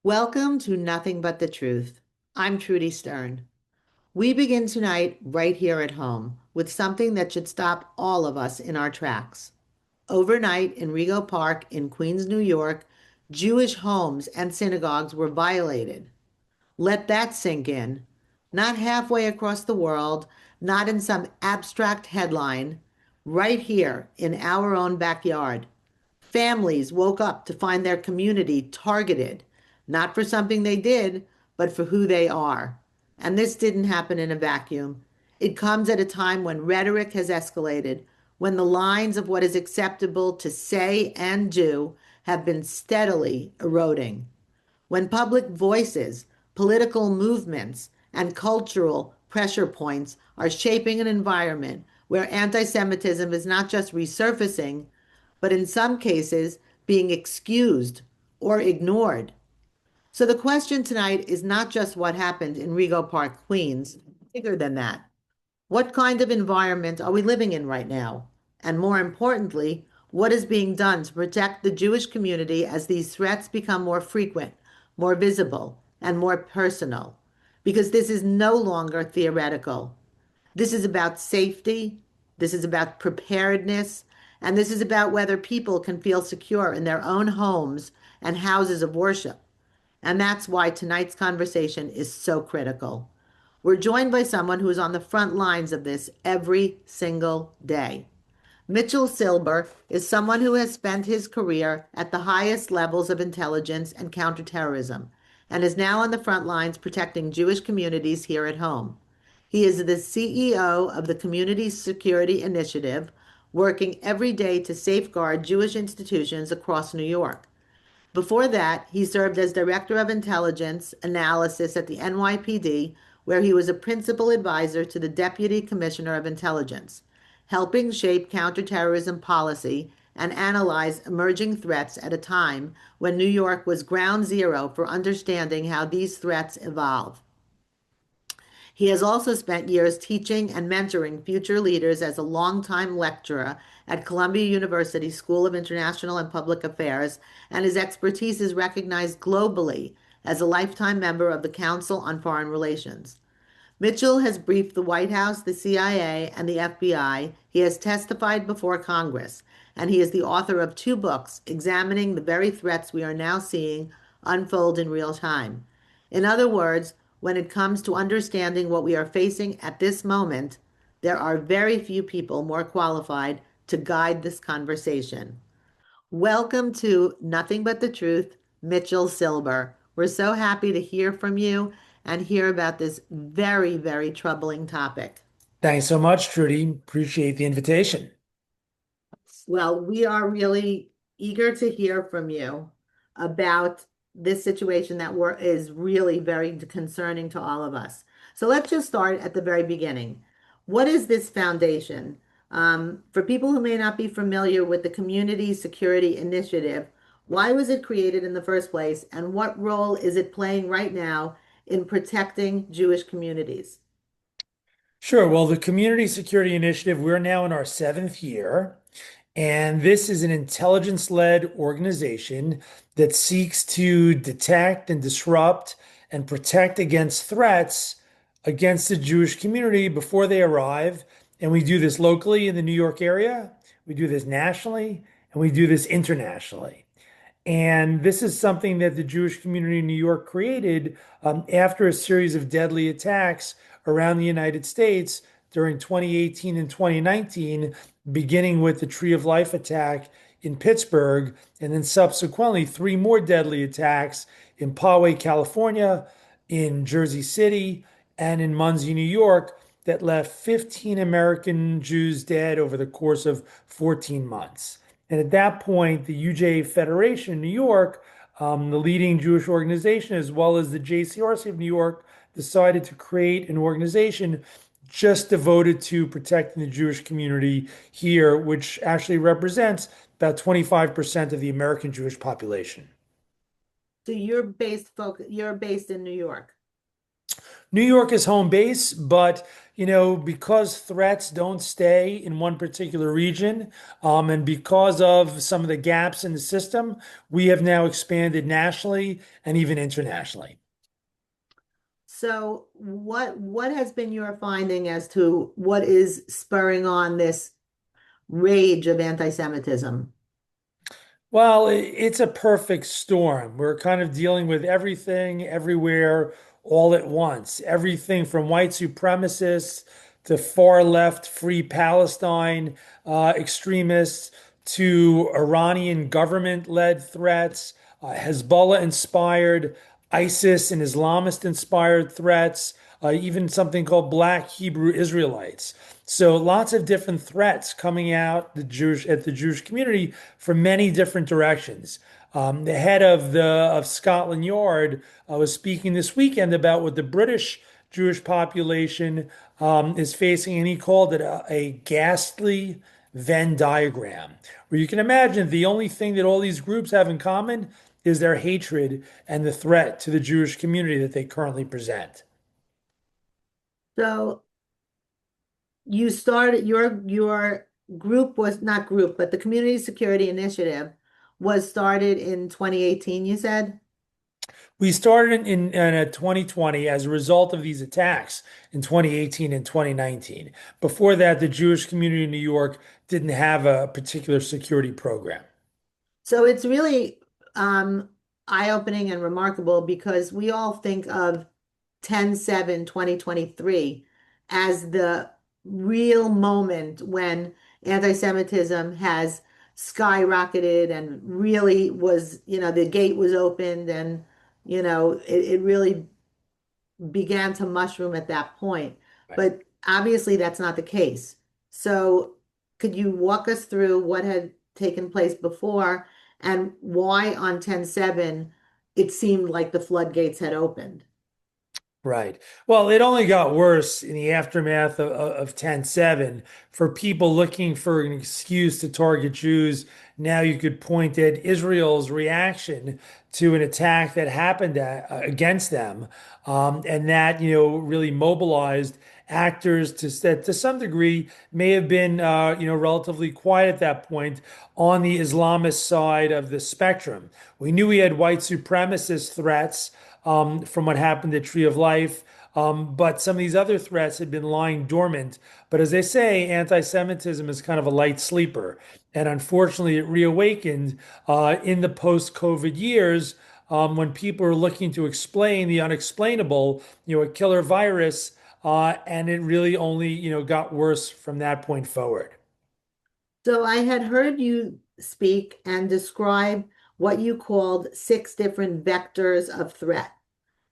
Welcome to Nothing But the Truth. I'm Trudy Stern. We begin tonight right here at home with something that should stop all of us in our tracks. Overnight in Rego Park in Queens, New York, Jewish homes and synagogues were violated. Let that sink in. Not halfway across the world, not in some abstract headline, right here in our own backyard. Families woke up to find their community targeted, not for something they did, but for who they are. And this didn't happen in a vacuum. It comes at a time when rhetoric has escalated, when the lines of what is acceptable to say and do have been steadily eroding. When public voices, political movements, and cultural pressure points are shaping an environment where anti-Semitism is not just resurfacing, but in some cases being excused or ignored. So the question tonight is not just what happened in Rego Park, Queens, bigger than that. What kind of environment are we living in right now? And more importantly, what is being done to protect the Jewish community as these threats become more frequent, more visible, and more personal? Because this is no longer theoretical. This is about safety, this is about preparedness, and this is about whether people can feel secure in their own homes and houses of worship. And that's why tonight's conversation is so critical. We're joined by someone who is on the front lines of this every single day. Mitchell Silber is someone who has spent his career at the highest levels of intelligence and counterterrorism and is now on the front lines protecting Jewish communities here at home. He is the CEO of the Community Security Initiative, working every day to safeguard Jewish institutions across New York. Before that, he served as Director of Intelligence Analysis at the NYPD, where he was a principal advisor to the Deputy Commissioner of Intelligence, helping shape counterterrorism policy and analyze emerging threats at a time when New York was ground zero for understanding how these threats evolve. He has also spent years teaching and mentoring future leaders as a longtime lecturer at Columbia University School of International and Public Affairs, and his expertise is recognized globally as a lifetime member of the Council on Foreign Relations. Mitchell has briefed the White House, the CIA, and the FBI. He has testified before Congress, and he is the author of two books examining the very threats we are now seeing unfold in real time. In other words, when it comes to understanding what we are facing at this moment, there are very few people more qualified to guide this conversation. Welcome to Nothing But the Truth, Mitchell Silber. We're so happy to hear from you and hear about this very, very troubling topic. Thanks so much, Trudy. Appreciate the invitation. Well, we are really eager to hear from you about this situation that is really very concerning to all of us. So let's just start at the very beginning. What is this foundation? For people who may not be familiar with the Community Security Initiative, why was it created in the first place, and what role is it playing right now in protecting Jewish communities? Sure. Well, the Community Security Initiative, we're now in our seventh year, and this is an intelligence-led organization that seeks to detect and disrupt and protect against threats against the Jewish community before they arrive. And we do this locally in the New York area, we do this nationally, and we do this internationally. And this is something that the Jewish community in New York created after a series of deadly attacks around the United States during 2018 and 2019, beginning with the Tree of Life attack in Pittsburgh, and then subsequently three more deadly attacks in Poway, California, in Jersey City, and in Muncie, New York, that left 15 American Jews dead over the course of 14 months. And at that point, the UJA Federation in New York, the leading Jewish organization, as well as the JCRC of New York, decided to create an organization just devoted to protecting the Jewish community here, which actually represents about 25% of the American Jewish population. So you're based in New York. New York is home base, but because threats don't stay in one particular region, and because of some of the gaps in the system, we have now expanded nationally and even internationally. So what has been your finding as to what is spurring on this rage of anti-Semitism? Well, it's a perfect storm. We're kind of dealing with everything, everywhere, all at once. Everything from white supremacists to far left Free Palestine extremists to Iranian government-led threats, Hezbollah-inspired, ISIS and Islamist-inspired threats, even something called Black Hebrew Israelites. So lots of different threats coming out the Jewish community from many different directions. The head of Scotland Yard was speaking this weekend about what the British Jewish population is facing, and he called it a ghastly Venn diagram, where you can imagine the only thing that all these groups have in common is their hatred and the threat to the Jewish community that they currently present. So you started your group was not group, but the Community Security Initiative was started in 2018, you said? We started in 2020 as a result of these attacks in 2018 and 2019. Before that, the Jewish community in New York didn't have a particular security program. So it's really eye-opening and remarkable because we all think of 10/7/2023 as the real moment when anti-Semitism has skyrocketed and really was, the gate was opened and, it really began to mushroom at that point. Right. But obviously, that's not the case. So, could you walk us through what had taken place before and why on 10/7 it seemed like the floodgates had opened? Right. Well, it only got worse in the aftermath of 10/7 for people looking for an excuse to target Jews. Now you could point at Israel's reaction to an attack that happened against them, and that really mobilized actors that to some degree may have been relatively quiet at that point on the Islamist side of the spectrum. We knew we had white supremacist threats from what happened at Tree of Life. But some of these other threats had been lying dormant. But as they say, anti-Semitism is kind of a light sleeper. And unfortunately, it reawakened in the post-COVID years when people are looking to explain the unexplainable, a killer virus. And it really only, got worse from that point forward. So, I had heard you speak and describe what you called six different vectors of threat,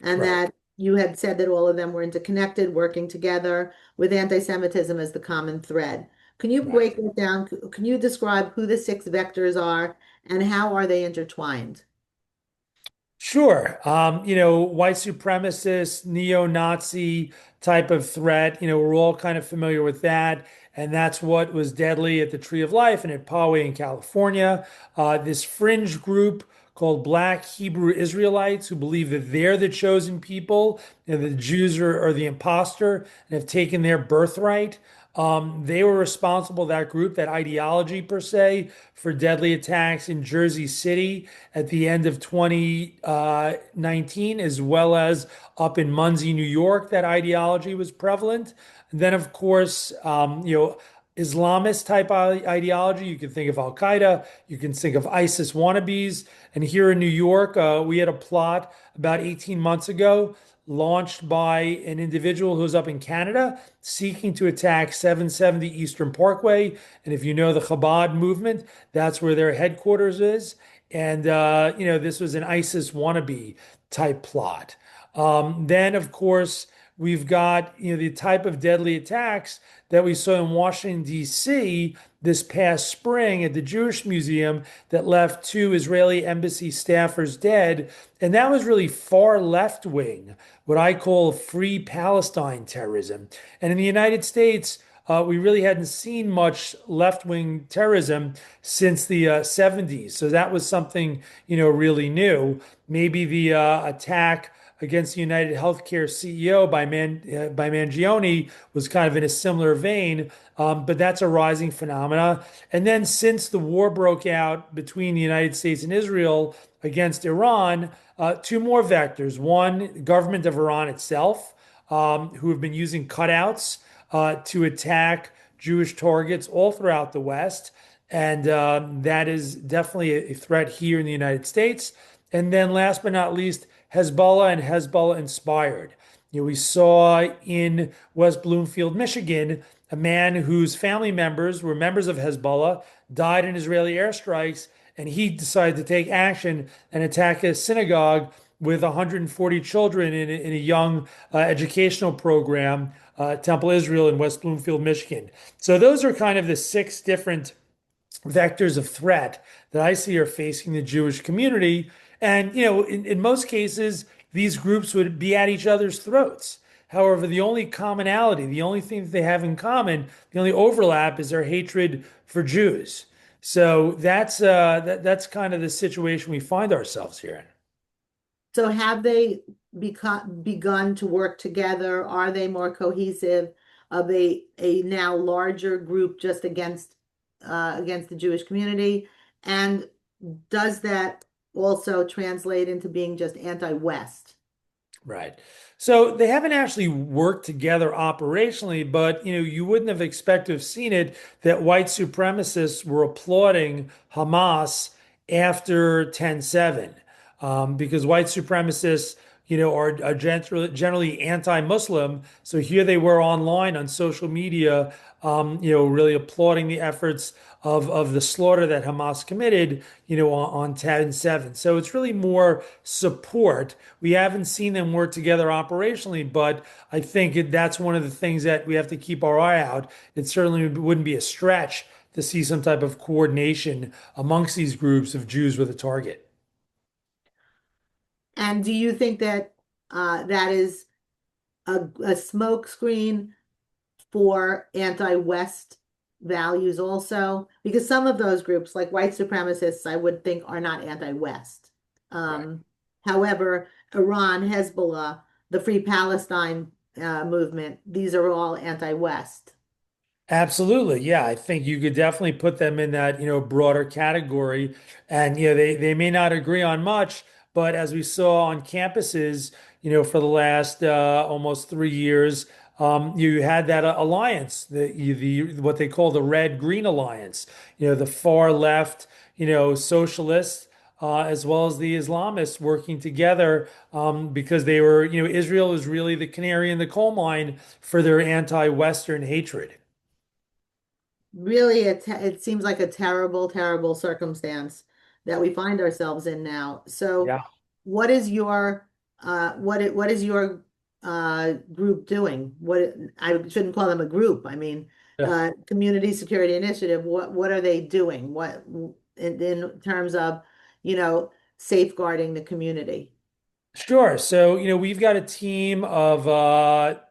and Right, that you had said that all of them were interconnected, working together with anti-Semitism as the common thread. Can you right. break it down? Can you describe who the six vectors are and how are they intertwined? Sure. White supremacist, neo-Nazi type of threat, we're all kind of familiar with that. And that's what was deadly at the Tree of Life and at Poway in California. This fringe group called Black Hebrew Israelites who believe that they're the chosen people and the Jews are the imposter and have taken their birthright. They were responsible, that group, that ideology per se, for deadly attacks in Jersey City at the end of 2019, as well as up in Muncie, New York. That ideology was prevalent. And then, of course, Islamist type ideology. You can think of Al Qaeda, you can think of ISIS wannabes. And here in New York, we had a plot about 18 months ago launched by an individual who's up in Canada seeking to attack 770 Eastern Parkway. And if you know the Chabad movement, that's where their headquarters is. And, this was an ISIS wannabe type plot. Then, of course, we've got, the type of deadly attacks that we saw in Washington, D.C. this past spring at the Jewish Museum that left two Israeli embassy staffers dead. And that was really far left wing, what I call free Palestine terrorism. And in the United States, we really hadn't seen much left-wing terrorism since the 70s. So that was something, really new. Maybe the attack against the United Healthcare CEO by Mangione was kind of in a similar vein, but that's a rising phenomena. And then since the war broke out between the United States and Israel against Iran, two more vectors. One, government of Iran itself, who have been using cutouts to attack Jewish targets all throughout the West. And that is definitely a threat here in the United States. And then last but not least, Hezbollah and Hezbollah inspired. We saw in West Bloomfield, Michigan, a man whose family members were members of Hezbollah, died in Israeli airstrikes, and he decided to take action and attack a synagogue with 140 children in a young educational program, Temple Israel in West Bloomfield, Michigan. So those are kind of the six different vectors of threat that I see are facing the Jewish community. And, in most cases, these groups would be at each other's throats. However, the only commonality, the only thing that they have in common, the only overlap is their hatred for Jews. So that's kind of the situation we find ourselves here in. So have they begun to work together? Are they more cohesive? Are they a now larger group just against the Jewish community? And does that also translate into being just anti-West? Right. So they haven't actually worked together operationally, but you wouldn't have expected to have seen it that white supremacists were applauding Hamas after 10/7, because white supremacists, are generally anti-Muslim. So here they were online on social media, really applauding the efforts of the slaughter that Hamas committed, on 10/7. So it's really more support. We haven't seen them work together operationally, but I think that's one of the things that we have to keep our eye out. It certainly wouldn't be a stretch to see some type of coordination amongst these groups of Jews with a target. And do you think that that is a smoke screen for anti-West values also? Because some of those groups, like white supremacists, I would think are not anti-West. Right. However, Iran, Hezbollah, the Free Palestine movement, these are all anti-West. Absolutely. Yeah, I think you could definitely put them in that, broader category. And, they may not agree on much, but as we saw on campuses, for the last almost 3 years, you had that alliance, the what they call the Red-Green Alliance, the far left, socialists, as well as the Islamists working together, because they were, Israel is really the canary in the coal mine for their anti-Western hatred. Really, it seems like a terrible, terrible circumstance that we find ourselves in now. So, Yeah. what is your what is your group doing? What I shouldn't call them a group. I mean, Yeah. Community Security Initiative. What are they doing? What in terms of, safeguarding the community? Sure. So, we've got a team of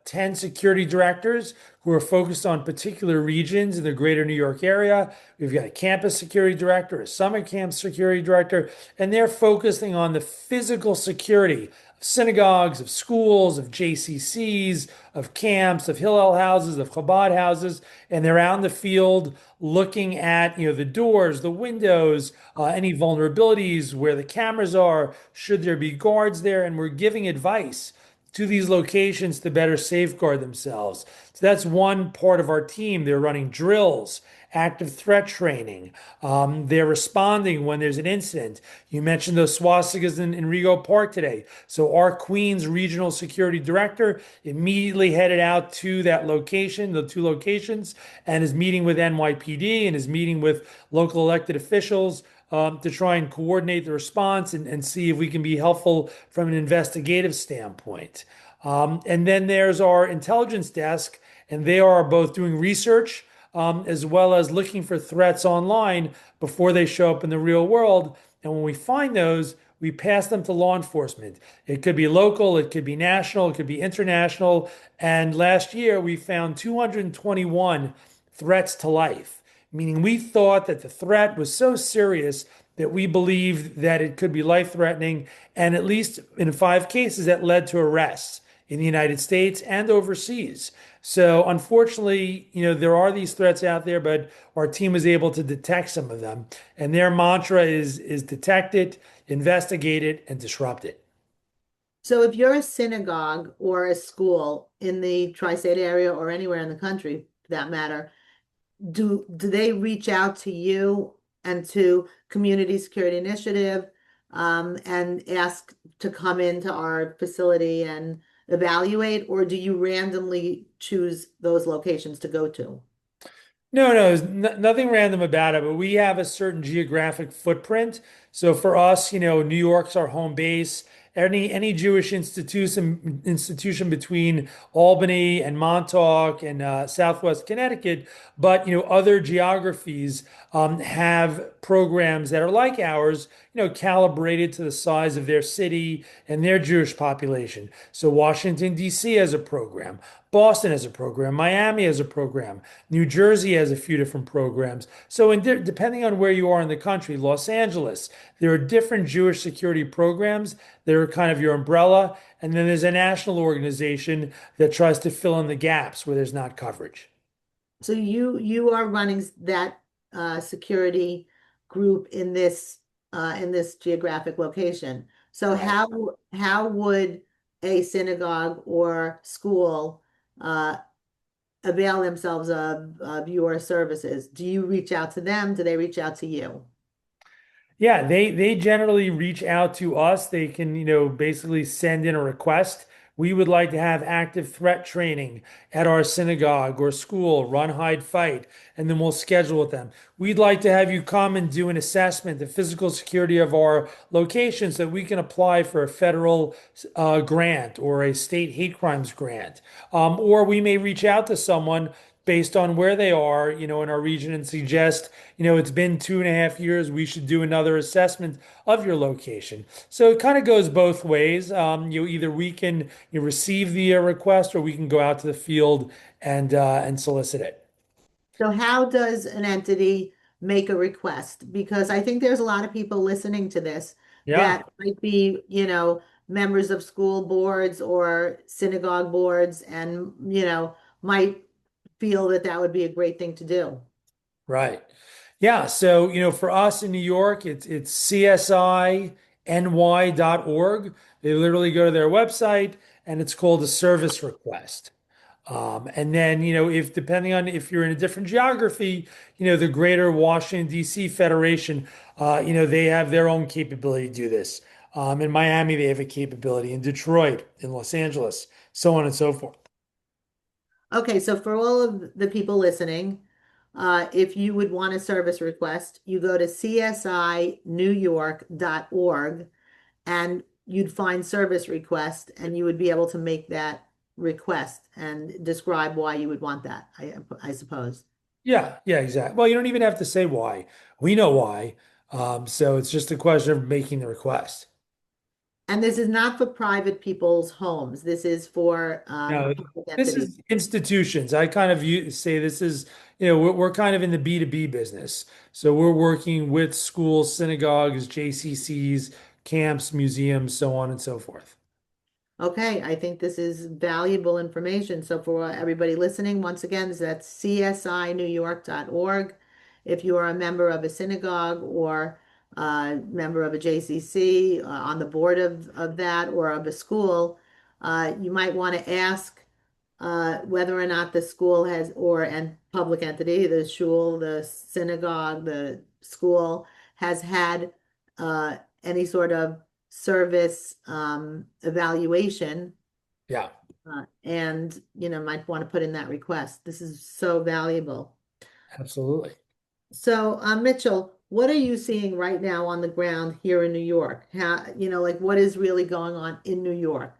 10 security directors who are focused on particular regions in the greater New York area. We've got a campus security director, a summer camp security director, and they're focusing on the physical security of synagogues, of schools, of JCCs, of camps, of Hillel houses, of Chabad houses, and they're out in the field looking at, the doors, the windows, any vulnerabilities, where the cameras are, should there be guards there, and we're giving advice to these locations to better safeguard themselves. So that's one part of our team. They're running drills, active threat training. They're responding when there's an incident. You mentioned those swastikas in Rego Park today. So our Queens Regional Security Director immediately headed out to that location, the two locations, and is meeting with NYPD and is meeting with local elected officials, to try and coordinate the response and see if we can be helpful from an investigative standpoint. And then there's our intelligence desk, and they are both doing research, as well as looking for threats online before they show up in the real world. And when we find those, we pass them to law enforcement. It could be local, it could be national, it could be international. And last year we found 221 threats to life, meaning we thought that the threat was so serious that we believed that it could be life-threatening. And at least in 5 cases, that led to arrests in the United States and overseas. So unfortunately, there are these threats out there, but our team was able to detect some of them. And their mantra is detect it, investigate it, and disrupt it. So if you're a synagogue or a school in the tri-state area or anywhere in the country for that matter, do they reach out to you and to Community Security Initiative and ask to come into our facility and evaluate, or do you randomly choose those locations to go to? No, no, there's nothing random about it, but we have a certain geographic footprint. So for us, New York's our home base. Any Jewish institution between Albany and Montauk and Southwest Connecticut, but other geographies have programs that are like ours, calibrated to the size of their city and their Jewish population. So Washington, D.C. has a program. Boston has a program, Miami has a program, New Jersey has a few different programs. So, depending on where you are in the country, Los Angeles, there are different Jewish security programs that are kind of your umbrella. And then there's a national organization that tries to fill in the gaps where there's not coverage. So you are running that security group in this geographic location. So Right. how would a synagogue or school uh, avail themselves of your services? Do you reach out to them? Do they reach out to you? Yeah, they generally reach out to us. They can, basically send in a request. We would like to have active threat training at our synagogue or school, run, hide, fight, and then we'll schedule with them. We'd like to have you come and do an assessment, the physical security of our location, so that we can apply for a federal grant or a state hate crimes grant. Or we may reach out to someone based on where they are, in our region and suggest, it's been 2.5 years, we should do another assessment of your location. So it kind of goes both ways. Either we can receive the request or we can go out to the field and solicit it. So how does an entity make a request? Because I think there's a lot of people listening to this Yeah. that might be, members of school boards or synagogue boards and, might feel that that would be a great thing to do. Right. Yeah. So, for us in New York, it's csiny.org. They literally go to their website and it's called a service request. And then, if depending on if you're in a different geography, the Greater Washington, D.C. Federation, they have their own capability to do this. In Miami, they have a capability. In Detroit, in Los Angeles, so on and so forth. Okay, so for all of the people listening, if you would want a service request, you go to csinewyork.org and you'd find service request and you would be able to make that request and describe why you would want that, I suppose. Yeah, yeah, exactly. Well, you don't even have to say why. We know why. So it's just a question of making the request. And this is not for private people's homes. This is for No, public this entities. is institutions. I kind of say this is, we're kind of in the B2B business. So we're working with schools, synagogues, JCCs, camps, museums, so on and so forth. Okay, I think this is valuable information. So for everybody listening, once again, that's csinewyork.org. If you are a member of a synagogue or a member of a JCC, on the board of that or of a school, you might want to ask whether or not the school has, or and public entity, the shul, the synagogue, the school has had any sort of service evaluation, Yeah, and might want to put in that request. This is so valuable. absolutely. So, Mitchell, what are you seeing right now on the ground here in New York? How, like what is really going on in New York?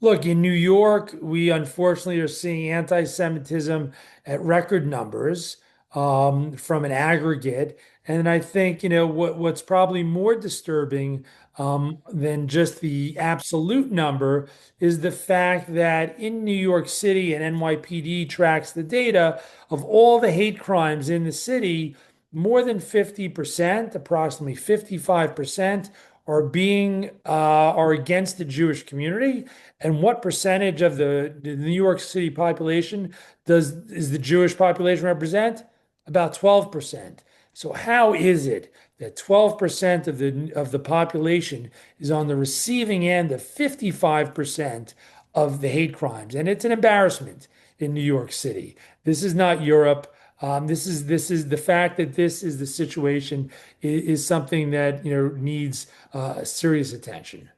Look, in New York, we unfortunately are seeing anti-Semitism at record numbers from an aggregate. And I think, what's probably more disturbing than just the absolute number is the fact that in New York City and NYPD tracks the data of all the hate crimes in the city, more than 50%, approximately 55%, are against the Jewish community. And what percentage of the New York City population is the Jewish population represent? About 12%. So how is it that 12% of the population is on the receiving end of 55% of the hate crimes? And it's an embarrassment in New York City. This is not Europe. This is the fact that this is the situation is something that needs serious attention.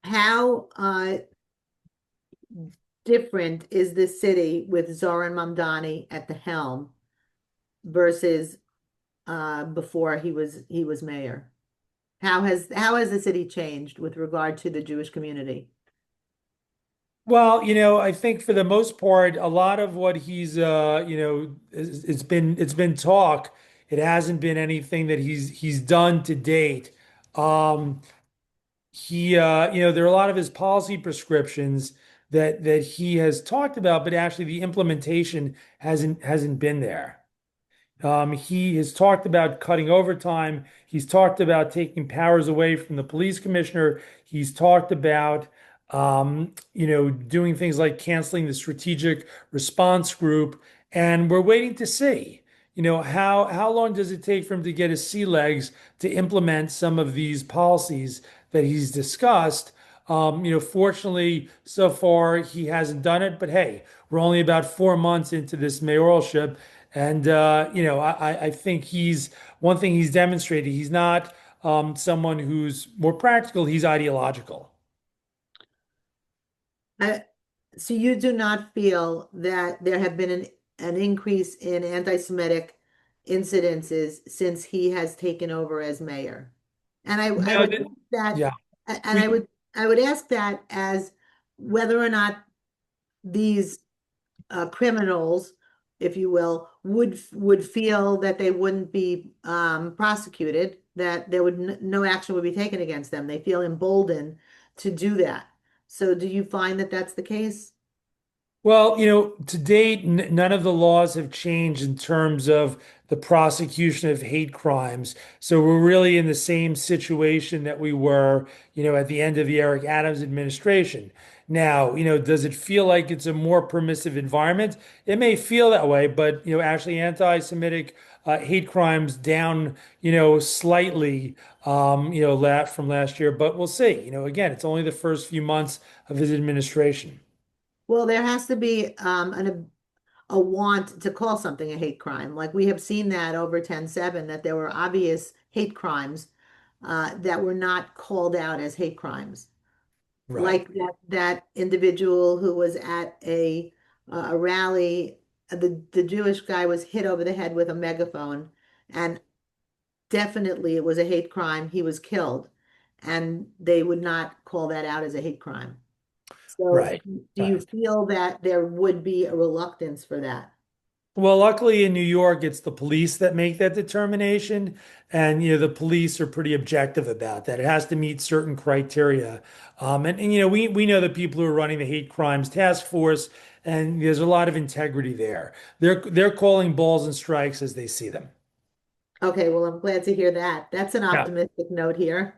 How different is this city with Zoran Mamdani at the helm versus before he was mayor? How has the city changed with regard to the Jewish community? Well, I think for the most part, a lot of what he's, it's been talk. It hasn't been anything that he's done to date. Um, there are a lot of his policy prescriptions that he has talked about, but actually the implementation hasn't been there. He has talked about cutting overtime. He's talked about taking powers away from the police commissioner. He's talked about, doing things like canceling the strategic response group. And we're waiting to see, how long does it take for him to get his sea legs to implement some of these policies that he's discussed? Fortunately, so far he hasn't done it. But hey, we're only about 4 months into this mayoralship. And I think he's one thing he's demonstrated. He's not someone who's more practical. He's ideological. I, so you do not feel that there have been an increase in anti-Semitic incidences since he has taken over as mayor? And I No, would ask that, yeah, and I we would I would ask that as whether or not these criminals, if you will, would feel that they wouldn't be prosecuted, that there would no action would be taken against them. They feel emboldened to do that. So do you find that that's the case? Well, to date, none of the laws have changed in terms of the prosecution of hate crimes. So we're really in the same situation that we were, at the end of the Eric Adams administration. Now, does it feel like it's a more permissive environment? It may feel that way, but, actually anti-Semitic hate crimes down, slightly, from last year, but we'll see. Again, it's only the first few months of his administration. Well, there has to be a want to call something a hate crime. Like we have seen that over 10/7, that there were obvious hate crimes that were not called out as hate crimes. Right. Like that individual who was at a rally, the Jewish guy was hit over the head with a megaphone, and definitely it was a hate crime. He was killed, and they would not call that out as a hate crime. So Right. do you Right. feel that there would be a reluctance for that? Well, luckily in New York, it's the police that make that determination. And, the police are pretty objective about that. It has to meet certain criteria. We know the people who are running the hate crimes task force, and there's a lot of integrity there. They're calling balls and strikes as they see them. Okay, well, I'm glad to hear that. That's an Yeah. optimistic note here.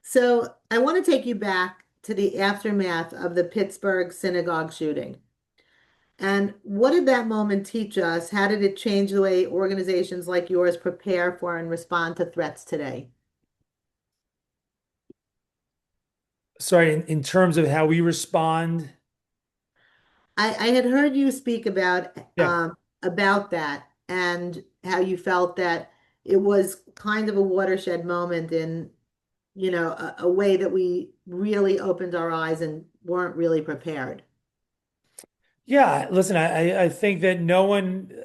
So I want to take you back to the aftermath of the Pittsburgh synagogue shooting. And what did that moment teach us? How did it change the way organizations like yours prepare for and respond to threats today? Sorry, in terms of how we respond. I had heard you speak Yeah. about that and how you felt that it was kind of a watershed moment in, a way that we really opened our eyes and weren't really prepared. Yeah, listen, I think that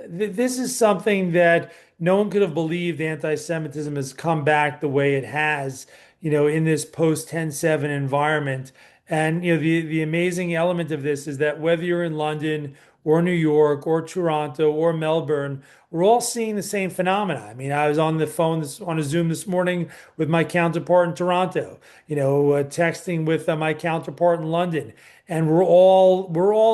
this is something that no one could have believed anti-Semitism has come back the way it has, in this post 10/7 environment. And, the amazing element of this is that whether you're in London or New York or Toronto or Melbourne, we're all seeing the same phenomena. I mean, I was on the phone on a Zoom this morning with my counterpart in Toronto, texting with my counterpart in London, and we're all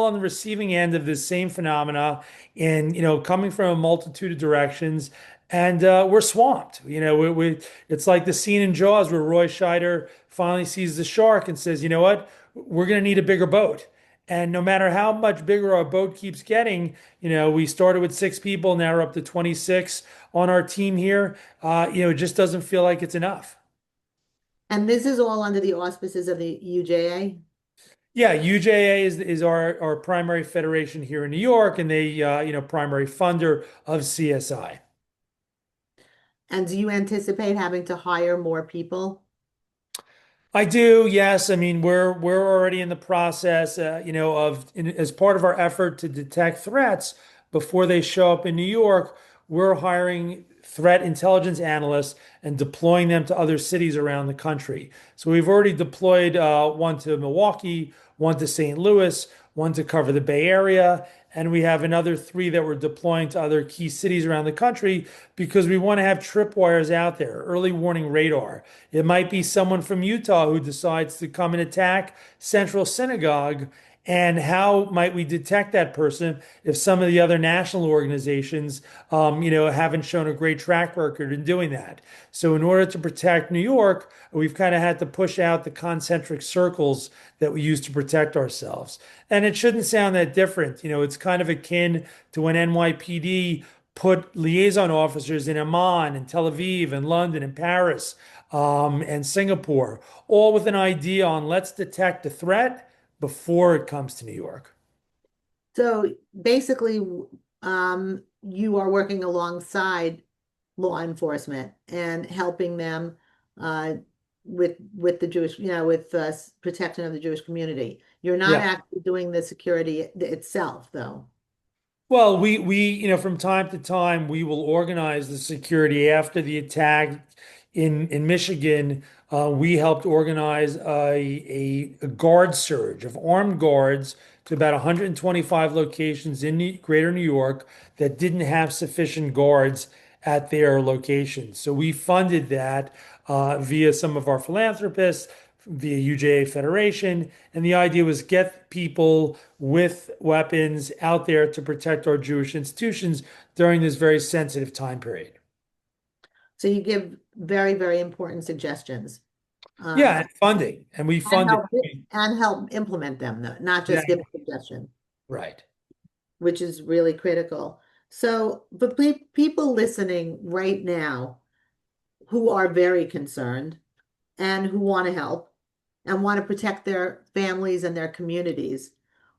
on the receiving end of this same phenomena, and coming from a multitude of directions. And we're swamped. It's like the scene in Jaws where Roy Scheider finally sees the shark and says, "You know what? We're going to need a bigger boat." And no matter how much bigger our boat keeps getting, we started with 6 people, now we're up to 26 on our team here. It just doesn't feel like it's enough. And this is all under the auspices of the UJA. Yeah, UJA is our primary federation here in New York, and they, primary funder of CSI. And do you anticipate having to hire more people? I do, yes. I mean, we're already in the process, as part of our effort to detect threats before they show up in New York, we're hiring threat intelligence analysts and deploying them to other cities around the country. So we've already deployed one to Milwaukee, one to St. Louis, one to cover the Bay Area, and we have another 3 that we're deploying to other key cities around the country because we want to have tripwires out there, early warning radar. It might be someone from Utah who decides to come and attack Central Synagogue. And how might we detect that person if some of the other national organizations, haven't shown a great track record in doing that? So, in order to protect New York, we've kind of had to push out the concentric circles that we use to protect ourselves. And it shouldn't sound that different. It's kind of akin to when NYPD put liaison officers in Amman and Tel Aviv and London and Paris, and Singapore, all with an idea on let's detect the threat before it comes to New York. So basically, you are working alongside law enforcement and helping them uh, with the Jewish, with protection of the Jewish community. You're not Yeah. actually doing the security itself, though. Well, from time to time, we will organize the security after the attack in Michigan. We helped organize a guard surge of armed guards to about 125 locations in Greater New York that didn't have sufficient guards at their locations. So we funded that via some of our philanthropists, via UJA Federation, and the idea was get people with weapons out there to protect our Jewish institutions during this very sensitive time period. So you give very, very important suggestions. Yeah, Um, and funding, and we and funded. help and help implement them, though, not just give Exactly. a suggestion, Right. which is really critical. So, but people listening right now who are very concerned and who want to help and want to protect their families and their communities,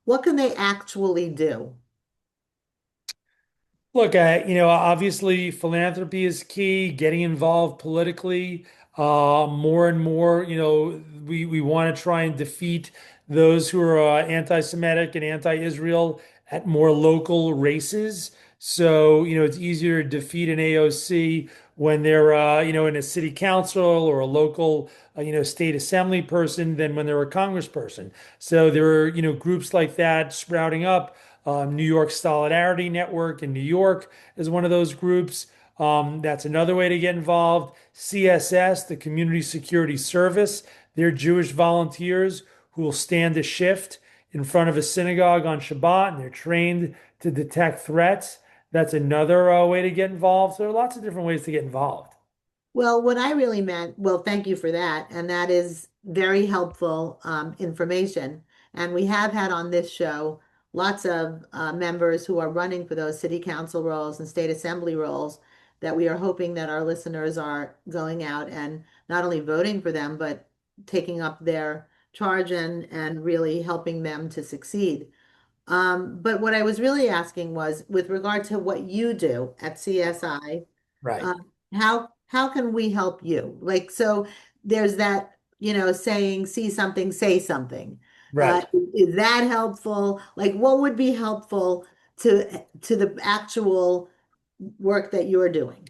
what can they actually do? Look, obviously philanthropy is key, getting involved politically, more and more, we want to try and defeat those who are anti-Semitic and anti-Israel at more local races. So, it's easier to defeat an AOC when they're, in a city council or a local, state assembly person than when they're a congressperson. So there are, groups like that sprouting up. New York Solidarity Network in New York is one of those groups. That's another way to get involved. CSS, the Community Security Service, they're Jewish volunteers who will stand a shift in front of a synagogue on Shabbat, and they're trained to detect threats. That's another way to get involved. So there are lots of different ways to get involved. Well, what I really meant, well, thank you for that. And that is very helpful information. And we have had on this show lots of members who are running for those city council roles and state assembly roles that we are hoping that our listeners are going out and not only voting for them, but taking up their charge and really helping them to succeed. But what I was really asking was with regard to what you do at CSI, Right. how can we help you? Like, so there's that, saying, see something, say something. Right. Is that helpful? Like, what would be helpful to the actual work that you're doing?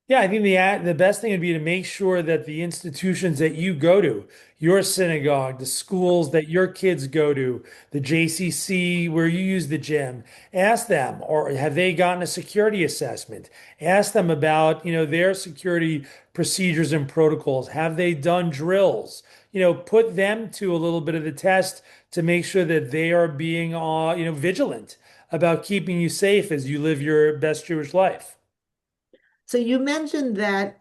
Yeah, I think the best thing would be to make sure that the institutions that you go to, your synagogue, the schools that your kids go to, the JCC where you use the gym, ask them, or have they gotten a security assessment? Ask them about, their security procedures and protocols. Have they done drills? Put them to a little bit of the test to make sure that they are being, vigilant about keeping you safe as you live your best Jewish life. So you mentioned that,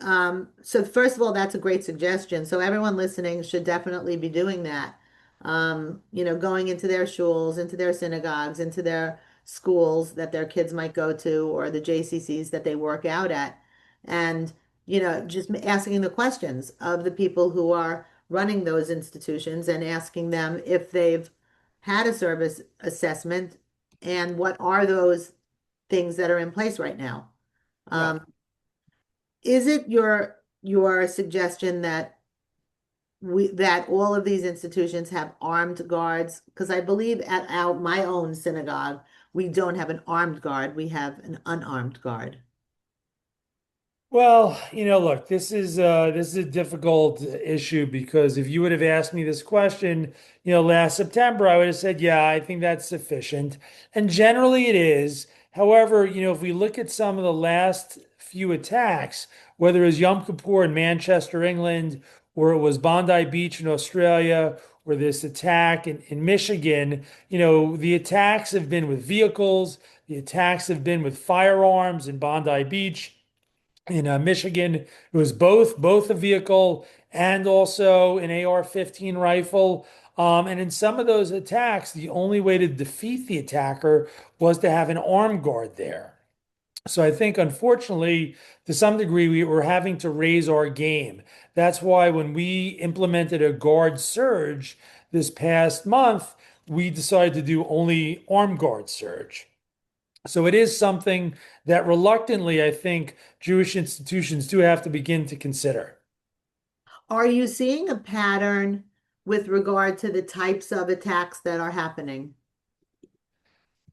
so first of all, that's a great suggestion. So everyone listening should definitely be doing that. Going into their shuls, into their synagogues, into their schools that their kids might go to, or the JCCs that they work out at. And, just asking the questions of the people who are running those institutions and asking them if they've had a service assessment and what are those things that are in place right now. Yeah. Um, is it your suggestion that that all of these institutions have armed guards? Because I believe at my own synagogue, we don't have an armed guard, we have an unarmed guard. Well, look, this is a difficult issue because if you would have asked me this question, last September, I would have said, yeah, I think that's sufficient. And generally it is. However, if we look at some of the last few attacks, whether it was Yom Kippur in Manchester, England, or it was Bondi Beach in Australia, or this attack in Michigan, the attacks have been with vehicles, the attacks have been with firearms in Bondi Beach. In Michigan, it was both a vehicle and also an AR-15 rifle. And in some of those attacks, the only way to defeat the attacker was to have an armed guard there. So I think, unfortunately, to some degree, we were having to raise our game. That's why when we implemented a guard surge this past month, we decided to do only armed guard surge. So it is something that reluctantly, I think, Jewish institutions do have to begin to consider. Are you seeing a pattern with regard to the types of attacks that are happening?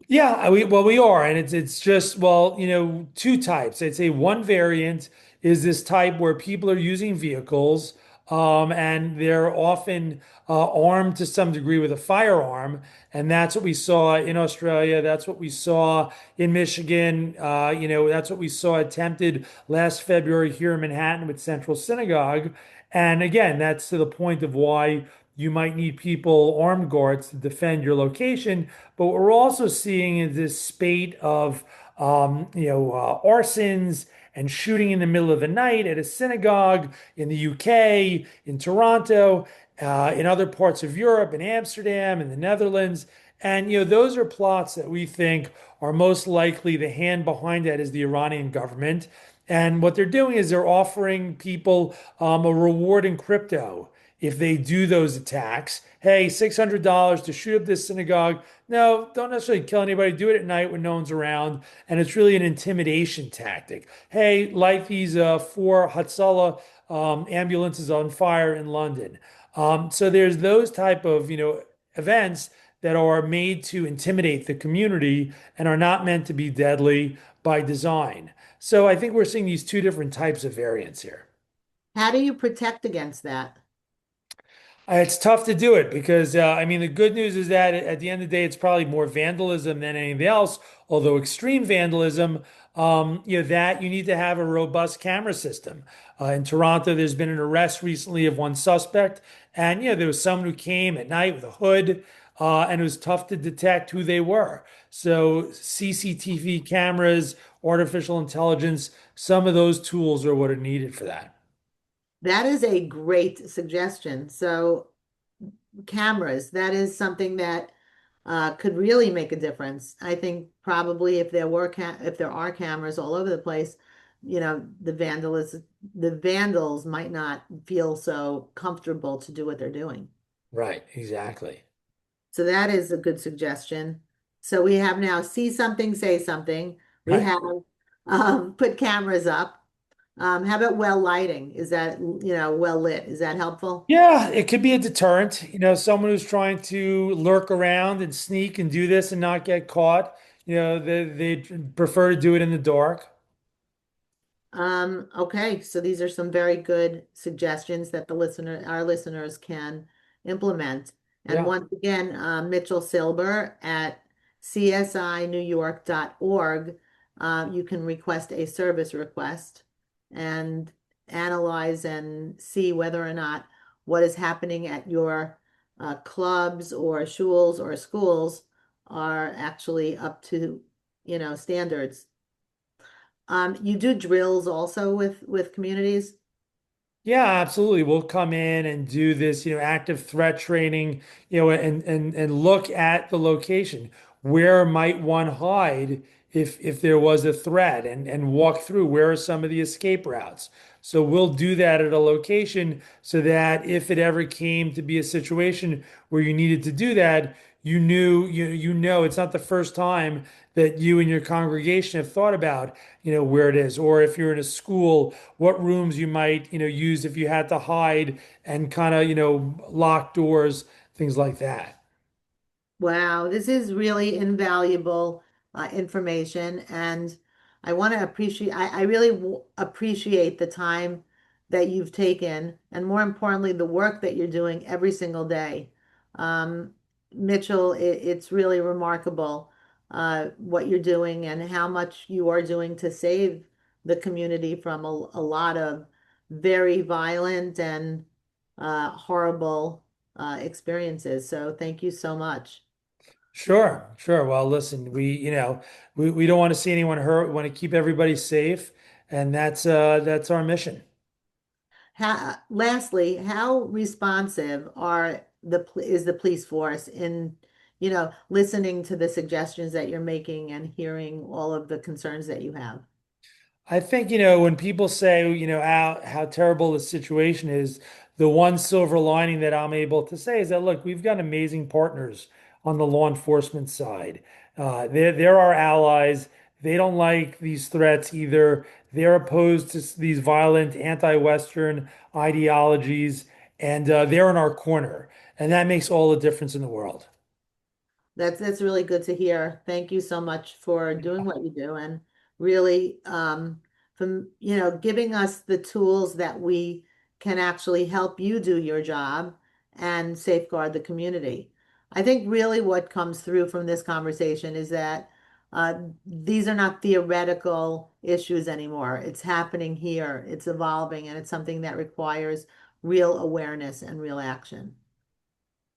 Yeah, we are, and it's just two types. I'd say one variant is this type where people are using vehicles, and they're often armed to some degree with a firearm, and that's what we saw in Australia. That's what we saw in Michigan. That's what we saw attempted last February here in Manhattan with Central Synagogue. And again, that's to the point of why you might need people, armed guards, to defend your location. But what we're also seeing is this spate of, arsons and shooting in the middle of the night at a synagogue in the UK, in Toronto, in other parts of Europe, in Amsterdam, in the Netherlands. And, those are plots that we think are most likely the hand behind that is the Iranian government. And what they're doing is they're offering people a reward in crypto if they do those attacks. Hey, $600 to shoot up this synagogue. No, don't necessarily kill anybody. Do it at night when no one's around. And it's really an intimidation tactic. Hey, light these four Hatzalah ambulances on fire in London. So there's those type of, events that are made to intimidate the community and are not meant to be deadly by design. So I think we're seeing these two different types of variants here. How do you protect against that? It's tough to do it because, I mean, the good news is that at the end of the day, it's probably more vandalism than anything else. Although extreme vandalism, that you need to have a robust camera system. In Toronto, there's been an arrest recently of one suspect, and there was someone who came at night with a hood, and it was tough to detect who they were. So CCTV cameras, artificial intelligence, some of those tools are what are needed for that. That is a great suggestion. So cameras, that is something that could really make a difference. I think probably if there are cameras all over the place, the vandals might not feel so comfortable to do what they're doing. Right, exactly. So that is a good suggestion. So we have now see something, say something. We Right. have put cameras up. How about well lighting? Is that, well lit? Is that helpful? Yeah, it could be a deterrent. Someone who's trying to lurk around and sneak and do this and not get caught. They prefer to do it in the dark. Okay, so these are some very good suggestions that our listeners can implement. And Yeah. once again, Mitchell Silber at csinewyork.org, you can request a service request and analyze and see whether or not what is happening at your clubs or shuls or schools are actually up to, standards. You do drills also with communities. Yeah, absolutely. We'll come in and do this, active threat training, and look at the location. Where might one hide if there was a threat and walk through where are some of the escape routes. So we'll do that at a location so that if it ever came to be a situation where you needed to do that, you know it's not the first time that you and your congregation have thought about, where it is. Or if you're in a school, what rooms you might, use if you had to hide and kind of, lock doors, things like that. Wow, this is really invaluable information, and I want to I really appreciate the time that you've taken, and more importantly, the work that you're doing every single day. Um, Mitchell, it's really remarkable what you're doing and how much you are doing to save the community from a lot of very violent and horrible experiences. So thank you so much. Sure, sure. Well, listen, we don't want to see anyone hurt. We want to keep everybody safe, and that's our mission. Lastly, how responsive is the police force in, listening to the suggestions that you're making and hearing all of the concerns that you have? I think, when people say, how terrible the situation is, the one silver lining that I'm able to say is that, look, we've got amazing partners on the law enforcement side. They're our allies. They don't like these threats either. They're opposed to these violent anti-Western ideologies, and they're in our corner. And that makes all the difference in the world. That's really good to hear. Thank you so much for doing what you do and really from giving us the tools that we can actually help you do your job and safeguard the community. I think really what comes through from this conversation is that these are not theoretical issues anymore. It's happening here, it's evolving, and it's something that requires real awareness and real action.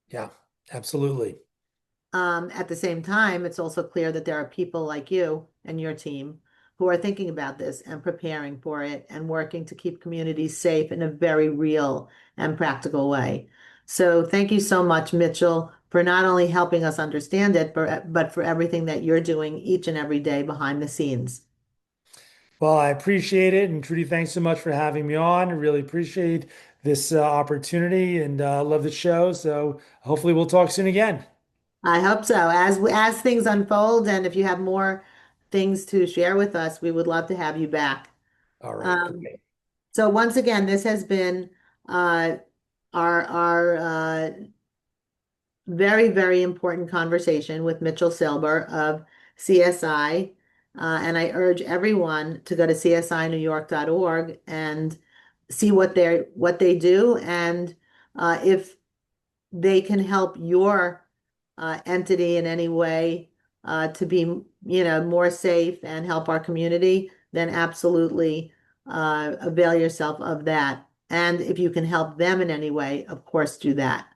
Yeah, absolutely. At the same time, it's also clear that there are people like you and your team who are thinking about this and preparing for it and working to keep communities safe in a very real and practical way. So thank you so much, Mitchell, for not only helping us understand it, but for everything that you're doing each and every day behind the scenes. Well, I appreciate it. And Trudy, thanks so much for having me on. I really appreciate this opportunity and love the show. So hopefully we'll talk soon again. I hope so. As things unfold, and if you have more things to share with us, we would love to have you back. All right, Um, great. So once again, this has been uh, our very, very important conversation with Mitchell Silber of CSI. And I urge everyone to go to csinewyork.org and see what they do and if they can help your entity in any way to be, more safe and help our community, then absolutely avail yourself of that. And if you can help them in any way, of course, do that.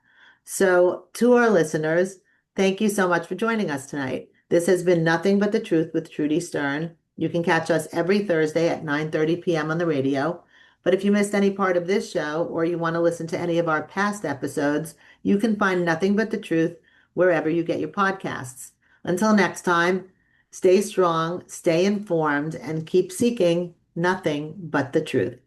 So, to our listeners, thank you so much for joining us tonight. This has been Nothing But the Truth with Trudy Stern. You can catch us every Thursday at 9:30 p.m. on the radio. But if you missed any part of this show or you want to listen to any of our past episodes, you can find Nothing But the Truth wherever you get your podcasts. Until next time, stay strong, stay informed, and keep seeking nothing but the truth.